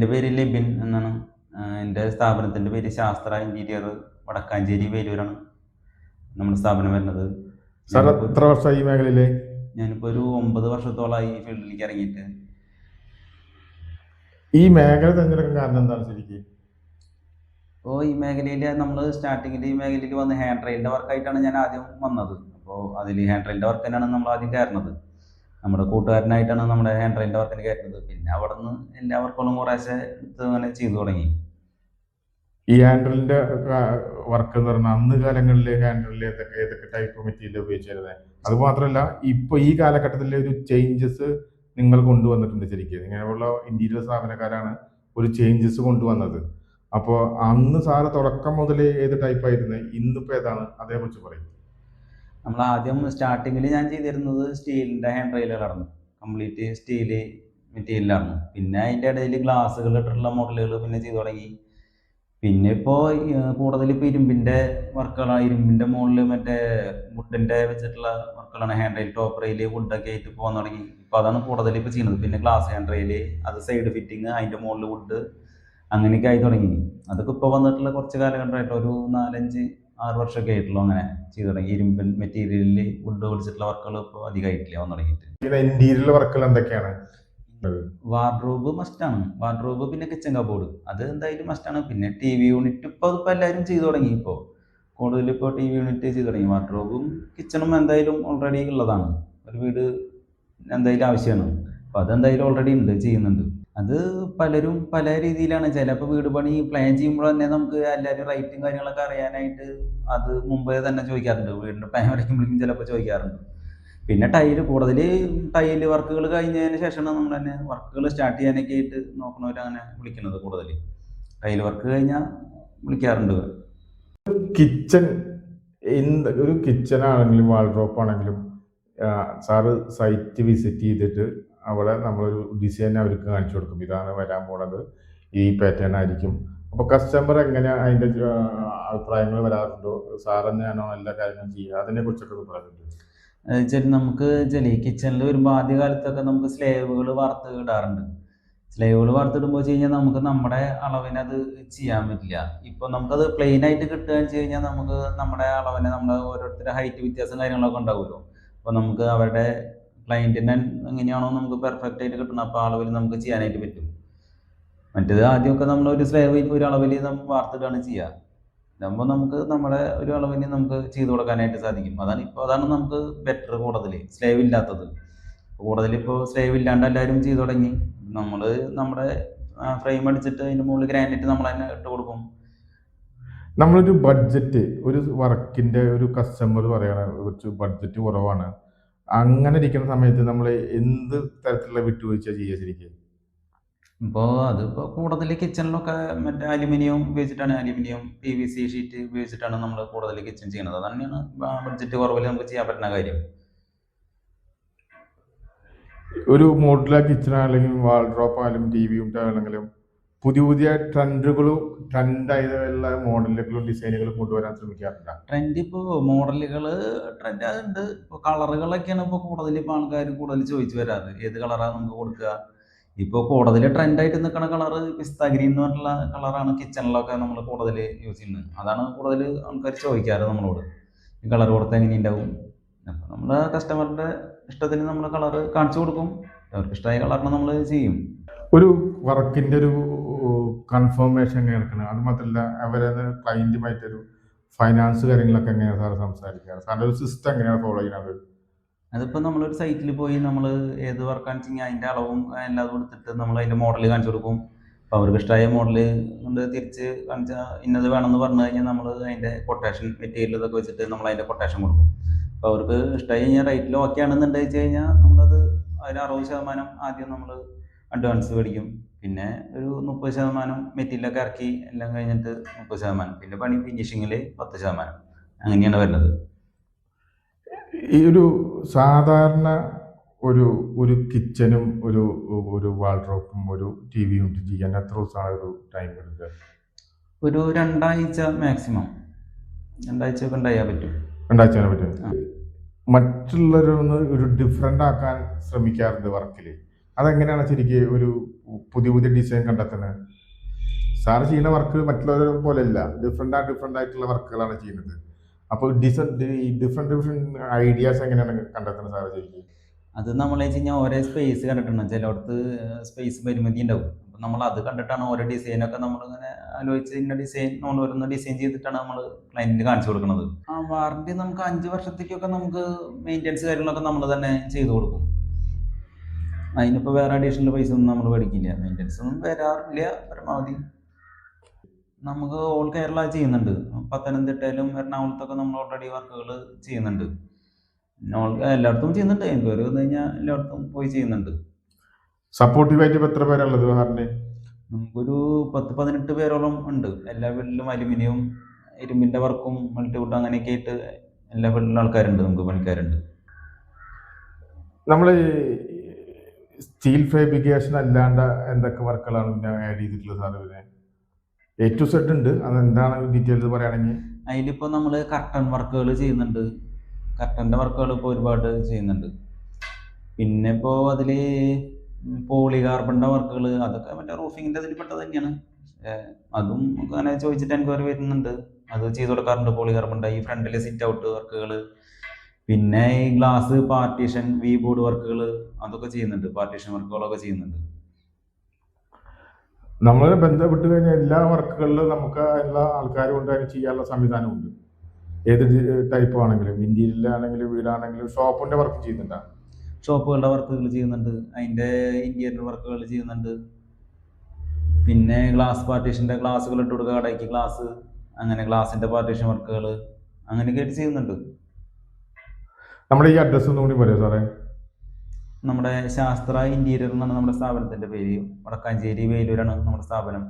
എൻ്റെ പേര് ലിബിൻ എന്നാണ്. എൻ്റെ സ്ഥാപനത്തിൻ്റെ പേര് ശാസ്ത്ര ഇൻറ്റീരിയർ വടക്കാഞ്ചേരി വേലൂരാണ് നമ്മുടെ സ്ഥാപനം വരുന്നത്. സാർ എത്ര വർഷമായി ഈ മേഖലയില്? ഞാനിപ്പോൾ ഒരു 9 വർഷത്തോളമായി ഈ ഫീൽഡിലേക്ക് ഇറങ്ങിയിട്ട്. ഈ മേഖല തിരഞ്ഞെടുക്കാൻ കാരണം എന്താണ് ശരിക്കും? അപ്പോൾ ഈ മേഖലയിൽ നമ്മൾ സ്റ്റാർട്ടിങ്ങിൽ ഈ മേഖലയിൽ വന്ന് ഹാൻഡ് റെയിലിൻ്റെ വർക്കായിട്ടാണ് ഞാൻ ആദ്യം വന്നത്. അപ്പോൾ അതിൽ ഹാൻഡ് റെയിലിൻ്റെ വർക്ക് തന്നെയാണ് നമ്മൾ ആദ്യം കയറുന്നത്. നമ്മുടെ കൂട്ടുകാരനായിട്ടാണ് നമ്മുടെ ഹാൻഡ് റെയിലിൻ്റെ വർക്കിന് കയറുന്നത്. പിന്നെ അവിടെ നിന്ന് എല്ലാ വർക്കുകളും കുറേശ്ശെ അങ്ങനെ ചെയ്തു തുടങ്ങി. ഈ ഹാൻഡിലിന്റെ വർക്ക് എന്ന് പറഞ്ഞാൽ അന്ന് കാലങ്ങളിൽ ഹാൻഡിലിൽ ഏതൊക്കെ ടൈപ്പ് മെറ്റീരിയൽ ഉപയോഗിച്ചിരുന്നത്? അത് മാത്രമല്ല ഇപ്പൊ ഈ കാലഘട്ടത്തിലെ ഒരു ചേഞ്ചസ് നിങ്ങൾ കൊണ്ടുവന്നിട്ടുണ്ട്. ശരിക്കും ഇങ്ങനെയുള്ള ഇന്റീരിയർ സ്ഥാപനക്കാരാണ് ഒരു ചേഞ്ചസ് കൊണ്ടുവന്നത്. അപ്പോൾ അന്ന് സാറ് തുടക്കം മുതൽ ഏത് ടൈപ്പ് ആയിരുന്നു, ഇന്നിപ്പോൾ ഏതാണ്, അതേക്കുറിച്ച് പറയും. നമ്മൾ ആദ്യം സ്റ്റാർട്ടിങ്ങിൽ ഞാൻ ചെയ്തിരുന്നത് സ്റ്റീലിൻ്റെ ഹാൻഡ് റെയിലുകളായിരുന്നു. കംപ്ലീറ്റ് സ്റ്റീല് മെറ്റീരിയലാണ്. പിന്നെ അതിൻ്റെ ഇടയിൽ ഗ്ലാസ്സുകൾ ഇട്ടിട്ടുള്ള മോഡലുകൾ പിന്നെ ചെയ്തു തുടങ്ങി. പിന്നെ ഇപ്പോൾ കൂടുതൽ ഇപ്പോൾ ഇരുമ്പിൻ്റെ വർക്കുകളാണ്. ഇരുമ്പിൻ്റെ മുകളിൽ മറ്റേ വുഡിൻ്റെ വെച്ചിട്ടുള്ള വർക്കുകളാണ്. ഹാൻഡ് റെയിൽ, ടോപ്പ് റെയിൽ, വുഡൊക്കെ ആയിട്ട് പോകാൻ തുടങ്ങി. ഇപ്പോൾ അതാണ് കൂടുതൽ ഇപ്പോൾ ചെയ്യുന്നത്. പിന്നെ ഗ്ലാസ് ഹാൻഡ് റെയിൽ, അത് സൈഡ് ഫിറ്റിങ്, അതിൻ്റെ മുകളിൽ വുഡ്, അങ്ങനെയൊക്കെ ആയി തുടങ്ങി. അതൊക്കെ ഇപ്പോൾ വന്നിട്ടുള്ള കുറച്ച് കാലഘട്ടമായിട്ട് ഒരു 4-5-6 വർഷമൊക്കെ ആയിട്ടുള്ളൂ അങ്ങനെ ചെയ്തു തുടങ്ങി. ഇരുമ്പൻ മെറ്റീരിയലിൽ വുഡ് പിടിച്ചിട്ടുള്ള വർക്കുകൾ ഇപ്പോൾ അധികമായിട്ടില്ല വന്നു തുടങ്ങിയിട്ട്. ഇന്റീരിയർ വർക്കുകൾ എന്തൊക്കെയാണ്? വാർഡ്രോബ് മസ്റ്റാണ്. വാർഡ്രോബ് പിന്നെ കിച്ചൺ കബോർഡ് അത് എന്തായാലും മസ്റ്റാണ്. പിന്നെ ടി വി യൂണിറ്റ് ഇപ്പോൾ എല്ലാവരും ചെയ്തു തുടങ്ങി. ഇപ്പോൾ കൂടുതൽ ഇപ്പോൾ ടി വി യൂണിറ്റ് ചെയ്തു തുടങ്ങി. വാർഡ്രോബും കിച്ചണും എന്തായാലും ഓൾറെഡി ഉള്ളതാണ്. ഒരു വീട് എന്തായാലും ആവശ്യമാണ്. അപ്പോൾ അതെന്തായാലും ഓൾറെഡി ഉണ്ട്, ചെയ്യുന്നുണ്ട്. അത് പലരും പല രീതിയിലാണ്. ചിലപ്പോൾ വീട് പണി പ്ലാൻ ചെയ്യുമ്പോൾ തന്നെ നമുക്ക് എല്ലാവരും റേറ്റും കാര്യങ്ങളൊക്കെ അറിയാനായിട്ട് അത് മുമ്പേ തന്നെ ചോദിക്കാറുണ്ട്. വീടിൻ്റെ പ്ലാൻ വരയ്ക്കുമ്പോഴേക്കും ചിലപ്പോൾ ചോദിക്കാറുണ്ട്. പിന്നെ കൂടുതൽ ടൈല് വർക്കുകൾ കഴിഞ്ഞതിന് ശേഷമാണ് നമ്മൾ തന്നെ വർക്കുകൾ സ്റ്റാർട്ട് ചെയ്യാനൊക്കെ ആയിട്ട് നോക്കണവരങ്ങനെ വിളിക്കുന്നത്. കൂടുതൽ ടൈല് വർക്ക് കഴിഞ്ഞാൽ വിളിക്കാറുണ്ട്. കിച്ചൺ, ഒരു കിച്ചൺ ആണെങ്കിലും വാൾഡ്രോപ്പ് ആണെങ്കിലും സാറ് സൈറ്റ് വിസിറ്റ് ചെയ്തിട്ട് അവിടെ നമ്മളൊരു ഡിസൈൻ അവർക്ക് കാണിച്ചു കൊടുക്കും. ഇതാണ് വരാൻ പോണത്, ഈ പാറ്റേൺ ആയിരിക്കും. അപ്പോൾ കസ്റ്റമർ എങ്ങനെ അതിൻ്റെ അഭിപ്രായങ്ങൾ വരാറുണ്ടോ? സാർ തന്നെയാണോ എല്ലാ കാര്യങ്ങളും ചെയ്യുക? അതിനെക്കുറിച്ചൊക്കെ പറയുന്നുണ്ട്. നമുക്ക് ഈ കിച്ചണിൽ വരുമ്പോൾ ആദ്യകാലത്തൊക്കെ നമുക്ക് സ്ലേവുകൾ വാർത്ത് ഇടാറുണ്ട്. സ്ലേവുകൾ വാർത്തിടുമ്പോൾ വെച്ച് കഴിഞ്ഞാൽ നമുക്ക് നമ്മുടെ അളവിന് അത് ചെയ്യാൻ പറ്റില്ല. ഇപ്പോൾ നമുക്കത് പ്ലെയിൻ ആയിട്ട് കിട്ടുകയെന്ന് വെച്ച് കഴിഞ്ഞാൽ നമുക്ക് നമ്മുടെ അളവിന് നമ്മുടെ ഓരോരുത്തരുടെ ഹൈറ്റ് വ്യത്യാസം കാര്യങ്ങളൊക്കെ ഉണ്ടാവുമല്ലോ. അപ്പോൾ നമുക്ക് അവരുടെ ക്ലയൻറ്റിന് എങ്ങനെയാണോ നമുക്ക് പെർഫെക്റ്റ് ആയിട്ട് കിട്ടണം, അപ്പോൾ അളവിൽ നമുക്ക് ചെയ്യാനായിട്ട് പറ്റും. മറ്റേത് ആദ്യമൊക്കെ നമ്മൾ ഒരു സ്ലേവ് ഒരു അളവിൽ നമ്മൾ വാർത്തിടുകയാണ് ചെയ്യുക. ഇതാകുമ്പോൾ നമുക്ക് നമ്മുടെ ഒരു അളവിന് നമുക്ക് ചെയ്തു കൊടുക്കാനായിട്ട് സാധിക്കും. അതാണ് നമുക്ക് ബെറ്റർ. കൂടുതൽ സ്ലേവ് ഇല്ലാത്തത് ഇപ്പോൾ സ്ലേവ് ഇല്ലാണ്ട് എല്ലാവരും ചെയ്തു തുടങ്ങി. നമ്മൾ നമ്മുടെ ഫ്രെയിം അടിച്ചിട്ട് അതിൻ്റെ മുകളിൽ ഗ്രാനൈറ്റ് നമ്മൾ തന്നെ ഇട്ട് കൊടുക്കും. നമ്മളൊരു ബഡ്ജറ്റ്, ഒരു വർക്കിൻ്റെ ഒരു കസ്റ്റമർ പറയണ കുറച്ച് ബഡ്ജറ്റ് കുറവാണ്, അങ്ങനെ ഇരിക്കുന്ന സമയത്ത് നമ്മൾ എന്ത് തരത്തിലുള്ള വിട്ടുവീഴ്ച ചെയ്യുക ശരിക്കും? ഇപ്പോൾ അതിപ്പോൾ കൂടുതൽ കിച്ചണിലൊക്കെ മറ്റേ അലുമിനിയം ഉപയോഗിച്ചിട്ടാണ്, അലുമിനിയം PVC ഷീറ്റ് ഉപയോഗിച്ചിട്ടാണ് നമ്മൾ കൂടുതൽ കിച്ചൺ ചെയ്യുന്നത്. അതന്നെയാണ് ബഡ്ജറ്റ് കുറവിൽ നമുക്ക് ചെയ്യാൻ പറ്റുന്ന കാര്യം. ഒരു മോഡുലാർ കിച്ചൺ ആണെങ്കിലും വാൾഡ്രോപ്പ് ആയാലും ടി വി യൂണിറ്റ് ആണെങ്കിലും പുതിയ ട്രെൻഡായുള്ള മോഡലുകളും ഡിസൈനുകളും കൊണ്ടുവരാൻ ശ്രമിക്കാറുണ്ട്. ട്രെൻഡ് ഇപ്പോൾ മോഡലുകൾ ട്രെൻഡ് അതുണ്ട്. ഇപ്പോൾ കളറുകളൊക്കെയാണ് ഇപ്പോൾ കൂടുതൽ ആൾക്കാർ കൂടുതൽ ചോദിച്ചു വരാറ്. ഏത് കളറാണ് നമുക്ക് കൊടുക്കുക? ഇപ്പോൾ കൂടുതൽ ട്രെൻഡായിട്ട് നിൽക്കുന്ന കളറ് പിസ്ത ഗ്രീൻ എന്ന് പറഞ്ഞിട്ടുള്ള കളറാണ് കിച്ചണിലൊക്കെ നമ്മൾ കൂടുതൽ യൂസ് ചെയ്യുന്നത്. അതാണ് കൂടുതൽ ആൾക്കാർ ചോദിക്കാറ് നമ്മളോട്, ഈ കളർ കൊടുത്താൽ എങ്ങനെ ഉണ്ടാവും. അപ്പോൾ നമ്മുടെ കസ്റ്റമറിൻ്റെ ഇഷ്ടത്തിന് നമ്മൾ കളറ് കാണിച്ചു കൊടുക്കും. അവർക്ക് ഇഷ്ടമായ കളറിന് നമ്മൾ ചെയ്യും. ഒരു വർക്കിൻ്റെ ഒരു കൺഫർമേഷൻ എങ്ങനെ എടുക്കണം? അത് മാത്രമല്ല അവരെ ക്ലയൻറ്റുമായിട്ടൊരു ഫൈനാൻസ് കാര്യങ്ങളൊക്കെ എങ്ങനെയാണ് സാർ സംസാരിക്കുക? സാറിൻ്റെ ഒരു സിസ്റ്റം എങ്ങനെയാണ് ഫോളോ ചെയ്യുന്നത്? അതിപ്പോൾ നമ്മളൊരു സൈറ്റിൽ പോയി നമ്മൾ ഏത് വർക്കാണെന്ന് വെച്ച് കഴിഞ്ഞാൽ അതിൻ്റെ അളവും എല്ലാം കൊടുത്തിട്ട് നമ്മൾ അതിൻ്റെ മോഡൽ കാണിച്ചു കൊടുക്കും. അപ്പോൾ അവർക്ക് ഇഷ്ടമായ മോഡൽ കൊണ്ട് തിരിച്ച് കാണിച്ചാൽ ഇന്നത് വേണമെന്ന് പറഞ്ഞു കഴിഞ്ഞാൽ നമ്മൾ അതിൻ്റെ കൊട്ടേഷൻ മെറ്റീരിയൽ ഇതൊക്കെ വെച്ചിട്ട് നമ്മൾ അതിൻ്റെ കൊട്ടേഷൻ കൊടുക്കും. അപ്പോൾ അവർക്ക് ഇഷ്ടമായി കഴിഞ്ഞാൽ റേറ്റിൽ ഓക്കെ ആണെന്നുണ്ടെന്ന് വെച്ച് കഴിഞ്ഞാൽ നമ്മളത് അതിന് 60% ആദ്യം നമ്മൾ അഡ്വാൻസ് മേടിക്കും. പിന്നെ ഒരു 30% മെറ്റീരിയലൊക്കെ ഇറക്കി എല്ലാം കഴിഞ്ഞിട്ട് 30%, പിന്നെ പണി ഫിനിഷിങ്ങിൽ 10%, അങ്ങനെയാണ് വരുന്നത്. ഈ ഒരു സാധാരണ ഒരു കിച്ചനും ഒരു വാൾഡ്രോപ്പും ഒരു ടി വി യൂണിറ്റ് ചെയ്യാൻ എത്ര ദിവസമാണ് ഒരു ടൈം എടുക്കുക? ഒരു 2 ആഴ്ച മാക്സിമം. 2 ആഴ്ചയൊക്കെ ഉണ്ടായാൽ പറ്റും. 2 ആഴ്ച പറ്റും. മറ്റുള്ളവരൊന്ന് ഒരു ഡിഫറെൻ്റ് ആക്കാൻ ശ്രമിക്കാറുണ്ട് വർക്കിൽ. അതെങ്ങനെയാണ് ശരിക്കും പുതിയ പുതിയ ഡിസൈൻ കണ്ടെത്തുന്നത്? സാർ ചെയ്യുന്ന വർക്ക് മറ്റുള്ളവരെ പോലെയല്ല, ഡിഫറെൻ്റ് ആയിട്ടുള്ള വർക്കുകളാണ് ചെയ്യുന്നത്. അപ്പോൾ ഈ ഡിഫറെൻറ്റ് ഐഡിയാസ് എങ്ങനെയാണ് കണ്ടെത്തുന്നത് സാർ ശരിക്കും? അത് നമ്മൾ വെച്ച് കഴിഞ്ഞാൽ ഓരോ സ്പേസ് കണ്ടിട്ടുണ്ട്. ചിലയിടത്ത് സ്പേസ് പരിമിതി ഉണ്ടാവും. അപ്പം നമ്മൾ അത് കണ്ടിട്ടാണ് ഓരോ ഡിസൈനൊക്കെ നമ്മളിങ്ങനെ ആലോചിച്ച് ഇന്ന ഡിസൈൻ നമ്മൾ ഓരോന്ന് ഡിസൈൻ ചെയ്തിട്ടാണ് നമ്മൾ ക്ലയൻറ്റിന് കാണിച്ചു കൊടുക്കുന്നത്. ആ വാറണ്ടി നമുക്ക് 5 വർഷത്തേക്കൊക്കെ നമുക്ക് മെയിൻ്റെനൻസ് കാര്യങ്ങളൊക്കെ നമ്മൾ തന്നെ ചെയ്തു കൊടുക്കും. അതിനിപ്പോൾ വേറെ അഡീഷണൽ പൈസ ഒന്നും നമ്മൾ മേടിക്കില്ല. മെയിൻ്റെനൻസ് ഒന്നും വരാറില്ല. പരമാവധി നമുക്ക് ഓൾ കേരള ചെയ്യുന്നുണ്ട്. പത്തനംതിട്ടയിലും എറണാകുളത്തൊക്കെ നമ്മൾ ഓൾറെഡി വർക്കുകൾ ചെയ്യുന്നുണ്ട്. എല്ലായിടത്തും ചെയ്യുന്നുണ്ട്. എൻക്വയറി വന്നു കഴിഞ്ഞാൽ എല്ലായിടത്തും പോയി ചെയ്യുന്നുണ്ട്. സപ്പോർട്ടീവായിട്ട് ഇപ്പോൾ എത്ര പേരുള്ളത് സാറിന്? നമുക്കൊരു 10-18 പേരോളം ഉണ്ട്. എല്ലാ ഫീൽഡിലും അലുമിനിയം, ഇരുമ്പിൻ്റെ വർക്കും മൾട്ടിവുഡ് അങ്ങനെയൊക്കെ ആയിട്ട് എല്ലാ ഫീൽഡിലും ആൾക്കാരുണ്ട്, നമുക്ക് പണിക്കാരുണ്ട്. നമ്മൾ സ്റ്റീൽ ഫാബ്രിക്കേഷൻ അല്ലാണ്ട് എന്തൊക്കെ വർക്കുകളാണ് പിന്നെ ആഡ് ചെയ്തിട്ടുള്ളത് സാർ? പിന്നെ A to Z ഉണ്ട്, അതെന്താണ് ഡീറ്റെയിൽസ് പറയുകയാണെങ്കിൽ? അതിലിപ്പോൾ നമ്മൾ കർട്ടൻ വർക്കുകൾ ചെയ്യുന്നുണ്ട്. കർട്ടൻ്റെ വർക്കുകൾ ഇപ്പോൾ ഒരുപാട് ചെയ്യുന്നുണ്ട്. പിന്നെ ഇപ്പോൾ അതിൽ പോളികാർബണിൻ്റെ വർക്കുകൾ, അതൊക്കെ മറ്റേ റൂഫിങ്ങിൻ്റെ അതിൽ പെട്ടത് തന്നെയാണ്. അതും നമുക്ക് അങ്ങനെ ചോദിച്ചിട്ട് എൻക്വയറി വരുന്നുണ്ട്. അത് ചെയ്ത് കൊടുക്കാറുണ്ട്. പോളികാർബണിൻ്റെ ഈ ഫ്രണ്ടിലെ സിറ്റ് ഔട്ട് വർക്കുകൾ, പിന്നെ ഈ ഗ്ലാസ് പാർട്ടീഷൻ, വി ബോർഡ് വർക്കുകൾ, അതൊക്കെ ചെയ്യുന്നുണ്ട്. പാർട്ടീഷൻ വർക്കുകളൊക്കെ ചെയ്യുന്നുണ്ട്. നമ്മൾ ബന്ധപ്പെട്ട് കഴിഞ്ഞാൽ എല്ലാ വർക്കുകളിലും നമുക്ക് എല്ലാ ആൾക്കാരും കൊണ്ട് അതിന് ചെയ്യാനുള്ള സംവിധാനമുണ്ട്. ഏത് ടൈപ്പ് ആണെങ്കിലും, ഇന്റീരിയലാണെങ്കിലും, വീടാണെങ്കിലും, ഷോപ്പിന്റെ വർക്ക് ചെയ്യുന്നുണ്ടോ? ഷോപ്പുകളുടെ വർക്കുകൾ ചെയ്യുന്നുണ്ട്. അതിൻ്റെ ഇൻറ്റീരിയർ വർക്കുകൾ ചെയ്യുന്നുണ്ട്. പിന്നെ ഗ്ലാസ് പാർട്ടീഷൻ്റെ ഗ്ലാസ്സുകൾ ഇട്ട് കൊടുക്കുക, കടയ്ക്ക് ഗ്ലാസ്, അങ്ങനെ ഗ്ലാസിൻ്റെ പാർട്ടീഷൻ വർക്കുകൾ അങ്ങനെയൊക്കെ ആയിട്ട് ചെയ്യുന്നുണ്ട്. നമ്മുടെ ഈ അഡ്രസ്സ് ഒന്നും കൂടി പറയാം സാറേ? നമ്മുടെ ശാസ്ത്ര ഇൻറ്റീരിയർ എന്നാണ് നമ്മുടെ സ്ഥാപനത്തിൻ്റെ പേര്. വടക്കാഞ്ചേരി വേലൂരാണ് നമ്മുടെ സ്ഥാപനം.